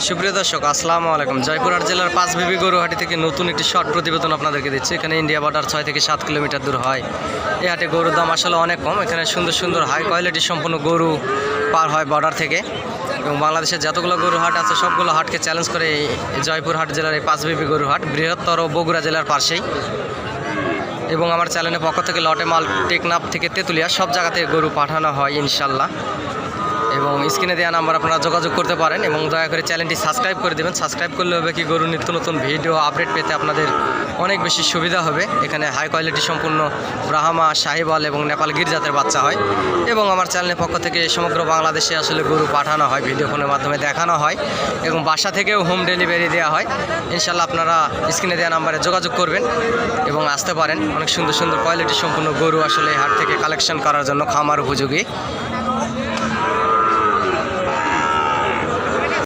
সুপ্রিয় দর্শক, আসসালামু আলাইকুম। জয়পুরহাট জেলার পাঁচবিবি গরুহাটি থেকে নতুন একটি শর্ট প্রতিবেদন আপনাদেরকে দিচ্ছি। এখানে ইন্ডিয়া বর্ডার 6 থেকে 7 কিলোমিটার দূর হয়। এই হাটে গরুর দাম আসলে অনেক কম। এখানে সুন্দর সুন্দর হাই কোয়ালিটি সম্পন্ন গরু পার হয় বর্ডার থেকে, এবং বাংলাদেশের যতগুলো গরু হাট আছে সবগুলো হাটকে চ্যালেঞ্জ করে এই জয়পুরহাট জেলার এই পাঁচবিবি গরু হাট বৃহত্তর বগুড়া জেলার পাশেই। এবং আমার চ্যানেলের পক্ষ থেকে লটে মাল টেকনাফ থেকে তেঁতুলিয়া সব জায়গাতে গরু পাঠানো হয় ইনশাল্লাহ। এবং স্ক্রিনে দেওয়া নাম্বার আপনারা যোগাযোগ করতে পারেন, এবং দয়া করে চ্যানেলটি সাবস্ক্রাইব করে দেবেন। সাবস্ক্রাইব করলে হবে কি, গরুর নিত্য নতুন ভিডিও আপডেট পেতে আপনাদের অনেক বেশি সুবিধা হবে। এখানে হাই কোয়ালিটি সম্পূর্ণ ব্রাহ্মা, শাহিওয়াল এবং নেপাল গির জাতের বাচ্চা হয়। এবং আমার চ্যানেলের পক্ষ থেকে সমগ্র বাংলাদেশে আসলে গরু পাঠানো হয়, ভিডিও ফোনের মাধ্যমে দেখানো হয়, এবং বাসা থেকেও হোম ডেলিভারি দেওয়া হয়। ইনশাল্লাহ আপনারা স্ক্রিনে দেওয়া নাম্বারে যোগাযোগ করবেন এবং আসতে পারেন। অনেক সুন্দর সুন্দর কোয়ালিটি সম্পূর্ণ গরু আসলে হাট থেকে কালেকশন করার জন্য খামার উপযোগী।